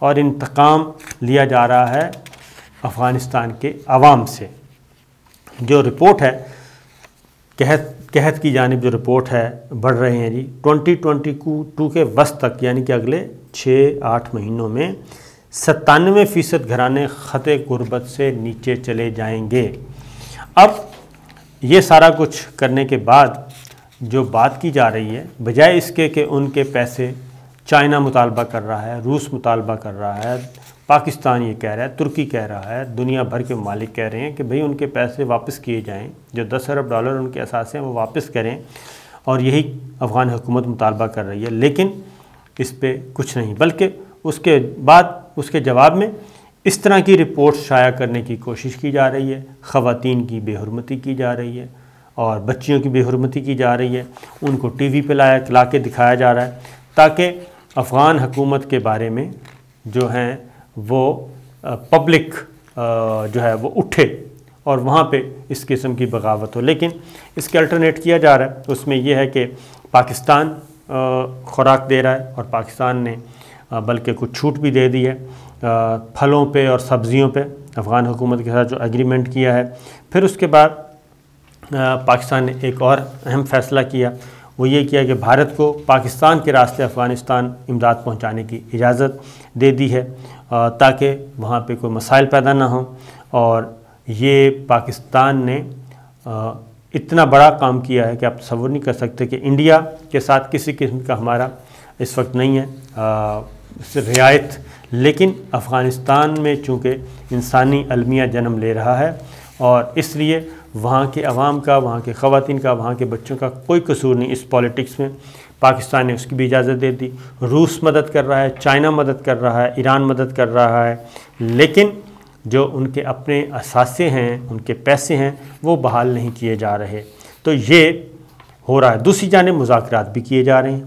اور انتقام لیا جا رہا ہے افغانستان کے عوام سے۔ جو رپورٹ ہے قحط کی جانب جو رپورٹ ہے بڑھ رہے ہیں جی 2022 کے وسط تک، یعنی کہ اگلے 6-8 مہینوں میں 97% گھرانے خط غربت سے نیچے چلے جائیں گے۔ اب یہ سارا کچھ کرنے کے بعد جو بات کی جا رہی ہے، بجائے اس کے کہ ان کے پیسے چائنا مطالبہ کر رہا ہے، روس مطالبہ کر رہا ہے، پاکستان یہ کہہ رہا ہے، ترکی کہہ رہا ہے، دنیا بھر کے ممالک کہہ رہے ہیں کہ بھئی ان کے پیسے واپس کیے جائیں، جو $10 ارب ان کے اثاثے ہیں وہ واپس کریں، اور یہی افغان حکومت مطالبہ کر رہی ہے، لیکن اس پہ کچھ نہیں، بلکہ اس کے جواب میں اس طرح کی رپورٹ شائع کرنے کی کوشش کی جا رہی ہے، خواتین کی بے حرمتی کی جا رہی ہے اور بچیوں کی بے حرمتی کی جا رہی ہے، ان کو ٹی وی پہ لا کے دکھایا جا رہا ہے تاکہ افغان حکومت کے بارے میں جو ہیں وہ پبلک جو ہے وہ اٹھے اور وہاں پہ اس قسم کی بغاوت ہو۔ لیکن اس کے الٹرنیٹ کیا جا رہا ہے، اس میں یہ ہے کہ پاکستان خوراک دے رہا ہے، اور پاکستان نے بلکہ کچھ چھوٹ بھی دے دی ہے پھلوں پہ اور سبزیوں پہ افغان حکومت کے ساتھ جو ایگریمنٹ کیا ہے۔ پھر اس کے بعد پاکستان نے ایک اور اہم فیصلہ کیا، وہ یہ کیا کہ بھارت کو پاکستان کے راستے افغانستان امداد پہنچانے کی اجازت دے دی ہے تاکہ وہاں پہ کوئی مسائل پیدا نہ ہوں۔ اور یہ پاکستان نے اتنا بڑا کام کیا ہے کہ آپ تصور نہیں کر سکتے کہ انڈیا کے ساتھ کسی قسم کا ہمارا اس وقت نہیں ہے رعایت، لیکن افغانستان میں چونکہ انسانی المیہ جنم لے رہا ہے اور اس لیے وہاں کے عوام کا، وہاں کے خواتین کا، وہاں کے بچوں کا کوئی قصور نہیں اس پالیٹکس میں، پاکستان نے اس کی بھی اجازت دے دی۔ روس مدد کر رہا ہے، چائنا مدد کر رہا ہے، ایران مدد کر رہا ہے، لیکن جو ان کے اپنے اثاثے ہیں، ان کے پیسے ہیں، وہ بحال نہیں کیے جا رہے۔ تو یہ ہو رہا ہے۔ دوسری جانب مذاکرات بھی کیے جا رہے ہیں،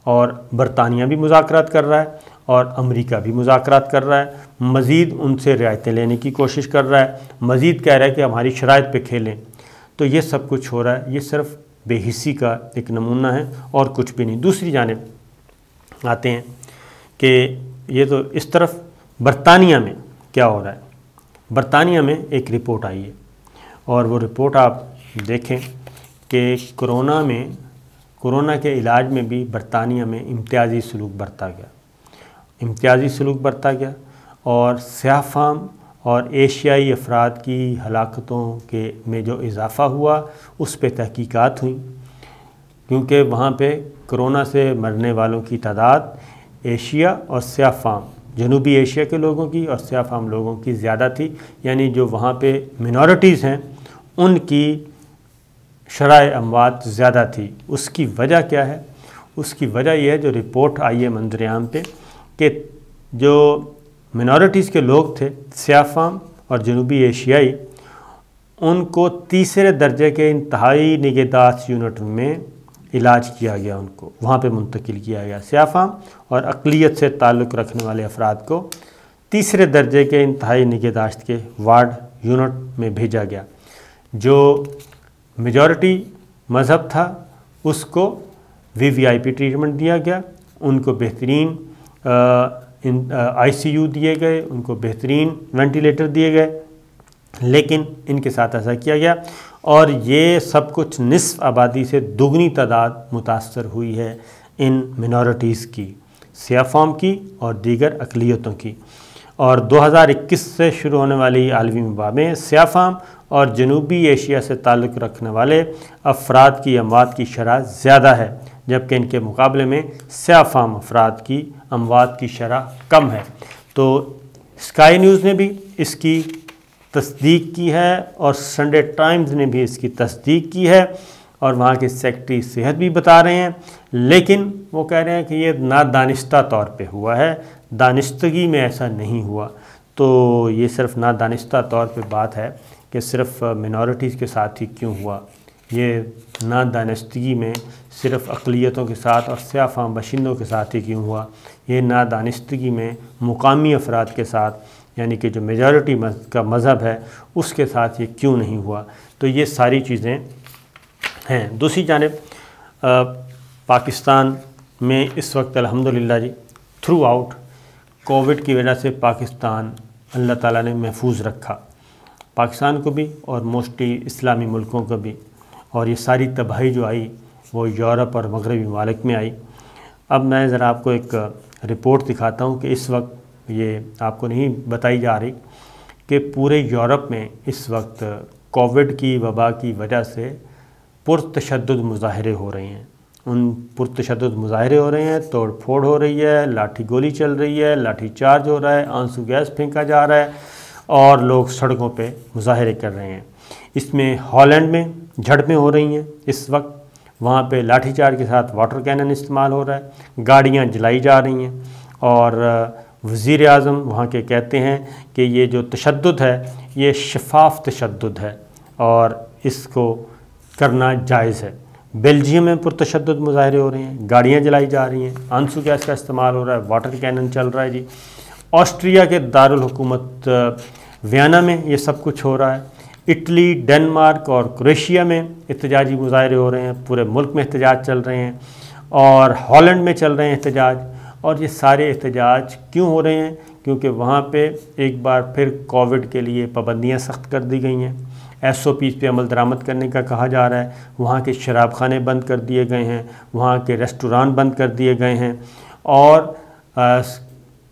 اور برطانیہ بھی مذاکرات کر رہا ہے اور امریکہ بھی مذاکرات کر رہا ہے، مزید ان سے رعایتیں لینے کی کوشش کر رہا ہے، مزید کہہ رہا ہے کہ ہماری شرائط پہ کھیلیں۔ تو یہ سب کچھ ہو رہا ہے، یہ صرف بے حسی کا ایک نمونہ ہے اور کچھ بھی نہیں۔ دوسری جانب آتے ہیں کہ یہ تو اس طرف برطانیہ میں کیا ہو رہا ہے۔ برطانیہ میں ایک رپورٹ آئی ہے اور وہ رپورٹ آپ دیکھیں کہ کورونا کے علاج میں بھی برطانیہ میں امتیازی سلوک برتا گیا اور سیاہ فام اور ایشیائی افراد کی ہلاکتوں میں جو اضافہ ہوا اس پہ تحقیقات ہوئیں، کیونکہ وہاں پہ کرونا سے مرنے والوں کی تعداد ایشیا اور سیاہ فام، جنوبی ایشیا کے لوگوں کی اور سیاہ فام لوگوں کی زیادہ تھی، یعنی جو وہاں پہ منورٹیز ہیں ان کی شرح اموات زیادہ تھی۔ اس کی وجہ کیا ہے؟ اس کی وجہ یہ ہے جو رپورٹ آئی ہے منظر عام پہ کہ جو منورٹیز کے لوگ تھے، سیاہ فام اور جنوبی ایشیائی، ان کو تیسرے درجے کے انتہائی نگہداشت یونٹ میں علاج کیا گیا، ان کو وہاں پہ منتقل کیا گیا۔ سیاہ فام اور اقلیت سے تعلق رکھنے والے افراد کو تیسرے درجے کے انتہائی نگہداشت کے وارڈ یونٹ میں بھیجا گیا۔ جو میجورٹی مذہب تھا اس کو VIP ٹریٹمنٹ دیا گیا، ان کو بہترین ICU دیے گئے، ان کو بہترین وینٹیلیٹر دیے گئے، لیکن ان کے ساتھ ایسا کیا گیا اور یہ سب کچھ نصف آبادی سے دگنی تعداد متاثر ہوئی ہے ان منورٹیز کی، سیاہ فام کی اور دیگر اقلیتوں کی۔ اور 2021 سے شروع ہونے والی عالمی وبا میں سیاہ فام اور جنوبی ایشیا سے تعلق رکھنے والے افراد کی اموات کی شرح زیادہ ہے، جبکہ ان کے مقابلے میں سیاہ فام افراد کی اموات کی شرح کم ہے۔ تو اسکائی نیوز نے بھی اس کی تصدیق کی ہے اور سنڈے ٹائمز نے بھی اس کی تصدیق کی ہے اور وہاں کے سیکرٹری صحت بھی بتا رہے ہیں، لیکن وہ کہہ رہے ہیں کہ یہ نادانستہ طور پہ ہوا ہے، دانستگی میں ایسا نہیں ہوا۔ تو یہ صرف نادانستہ طور پہ بات ہے کہ صرف منورٹیز کے ساتھ ہی کیوں ہوا، یہ نادانستگی میں صرف اقلیتوں کے ساتھ اور سیاہ فام باشندوں کے ساتھ ہی کیوں ہوا، یہ نادانستگی میں مقامی افراد کے ساتھ، یعنی کہ جو میجورٹی کا مذہب ہے اس کے ساتھ یہ کیوں نہیں ہوا۔ تو یہ ساری چیزیں ہیں۔ دوسری جانب پاکستان میں اس وقت الحمدللہ جی تھرو آؤٹ کووڈ کی وجہ سے پاکستان اللہ تعالیٰ نے محفوظ رکھا، پاکستان کو بھی اور موسٹلی اسلامی ملکوں کو بھی، اور یہ ساری تباہی جو آئی وہ یورپ اور مغربی ممالک میں آئی۔ اب میں ذرا آپ کو ایک رپورٹ دکھاتا ہوں کہ اس وقت یہ آپ کو نہیں بتائی جا رہی کہ پورے یورپ میں اس وقت کووڈ کی وبا کی وجہ سے پرتشدد مظاہرے ہو رہے ہیں۔ ان پرتشدد مظاہرے ہو رہے ہیں، توڑ پھوڑ ہو رہی ہے، لاٹھی گولی چل رہی ہے، لاٹھی چارج ہو رہا ہے، آنسو گیس پھینکا جا رہا ہے اور لوگ سڑکوں پہ مظاہرے کر رہے ہیں۔ اس میں ہالینڈ میں جھڑپیں ہو رہی ہیں اس وقت، وہاں پہ لاٹھی چارج کے ساتھ واٹر کینن استعمال ہو رہا ہے، گاڑیاں جلائی جا رہی ہیں، اور وزیر اعظم وہاں کے کہتے ہیں کہ یہ جو تشدد ہے یہ شفاف تشدد ہے اور اس کو کرنا جائز ہے۔ بیلجیم میں پرتشدد مظاہرے ہو رہے ہیں، گاڑیاں جلائی جا رہی ہیں، آنسو گیس کا استعمال ہو رہا ہے، واٹر کینن چل رہا ہے جی۔ آسٹریا کے دارالحکومت ویانا میں یہ سب کچھ ہو رہا ہے۔ اٹلی، ڈنمارک اور کروشیا میں احتجاجی مظاہرے ہو رہے ہیں، پورے ملک میں احتجاج چل رہے ہیں، اور ہالینڈ میں چل رہے ہیں احتجاج۔ اور یہ سارے احتجاج کیوں ہو رہے ہیں؟ کیونکہ وہاں پہ ایک بار پھر کووڈ کے لیے پابندیاں سخت کر دی گئی ہیں، SOPs پہ عمل درآمد کرنے کا کہا جا رہا ہے، وہاں کے شراب خانے بند کر دیے گئے ہیں، وہاں کے ریسٹوران بند کر دیے گئے ہیں، اور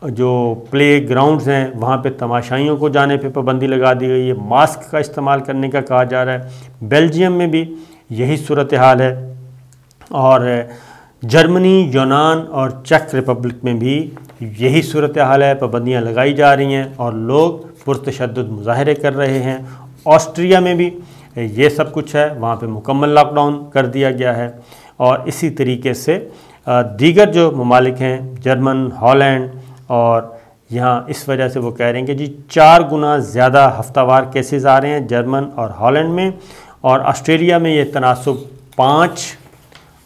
جو پلے گراؤنڈز ہیں وہاں پہ تماشائیوں کو جانے پہ پابندی لگا دی گئی ہے، ماسک کا استعمال کرنے کا کہا جا رہا ہے۔ بیلجیم میں بھی یہی صورتحال ہے، اور جرمنی، یونان اور چیک ریپبلک میں بھی یہی صورتحال ہے، پابندیاں لگائی جا رہی ہیں اور لوگ پرتشدد مظاہرے کر رہے ہیں۔ آسٹریا میں بھی یہ سب کچھ ہے، وہاں پہ مکمل لاک ڈاؤن کر دیا گیا ہے، اور اسی طریقے سے دیگر جو ممالک ہیں جرمن، ہالینڈ، اور یہاں اس وجہ سے وہ کہہ رہے ہیں کہ جی 4 گنا زیادہ ہفتہ وار کیسز آ رہے ہیں جرمن اور ہالینڈ میں، اور آسٹریلیا میں یہ تناسب 5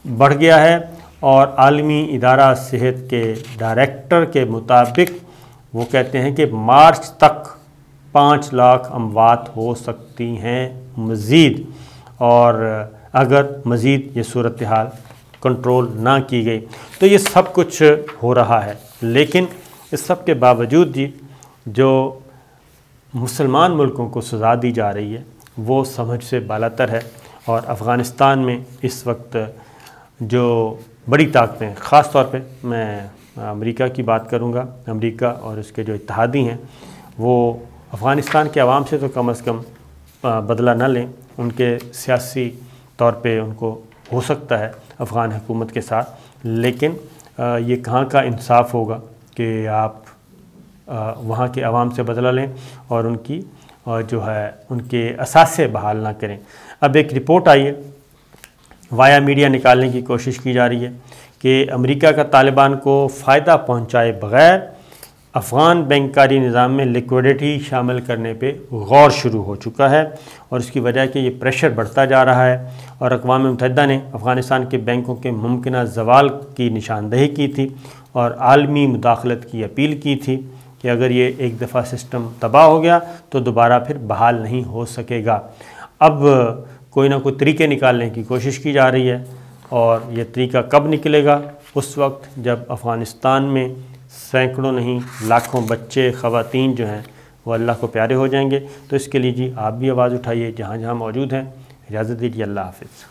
بڑھ گیا ہے، اور عالمی ادارہ صحت کے ڈائریکٹر کے مطابق وہ کہتے ہیں کہ مارچ تک 5 لاکھ اموات ہو سکتی ہیں مزید، اور اگر مزید یہ صورتحال کنٹرول نہ کی گئی تو یہ سب کچھ ہو رہا ہے۔ لیکن اس سب کے باوجود جی جو مسلمان ملکوں کو سزا دی جا رہی ہے وہ سمجھ سے بالاتر ہے، اور افغانستان میں اس وقت جو بڑی طاقتیں، خاص طور پہ میں امریکہ کی بات کروں گا، امریکہ اور اس کے جو اتحادی ہیں وہ افغانستان کے عوام سے تو کم از کم بدلہ نہ لیں، ان کے سیاسی طور پہ ان کو ہو سکتا ہے افغان حکومت کے ساتھ، لیکن یہ کہاں کا انصاف ہوگا کہ آپ وہاں کے عوام سے بدلہ لیں اور ان کی جو ہے ان کے اثاثے بحال نہ کریں۔ اب ایک رپورٹ آئی ہے، وایا میڈیا نکالنے کی کوشش کی جا رہی ہے کہ امریکہ کا طالبان کو فائدہ پہنچائے بغیر افغان بینکاری نظام میں لیکوڈیٹی شامل کرنے پہ غور شروع ہو چکا ہے، اور اس کی وجہ کہ یہ پریشر بڑھتا جا رہا ہے، اور اقوام متحدہ نے افغانستان کے بینکوں کے ممکنہ زوال کی نشاندہی کی تھی اور عالمی مداخلت کی اپیل کی تھی کہ اگر یہ ایک دفعہ سسٹم تباہ ہو گیا تو دوبارہ پھر بحال نہیں ہو سکے گا۔ اب کوئی نہ کوئی طریقے نکالنے کی کوشش کی جا رہی ہے، اور یہ طریقہ کب نکلے گا؟ اس وقت جب افغانستان میں سینکڑوں نہیں لاکھوں بچے، خواتین جو ہیں وہ اللہ کو پیارے ہو جائیں گے۔ تو اس کے لیے جی آپ بھی آواز اٹھائیے جہاں جہاں موجود ہیں۔ اجازت دیجیے، اللہ حافظ۔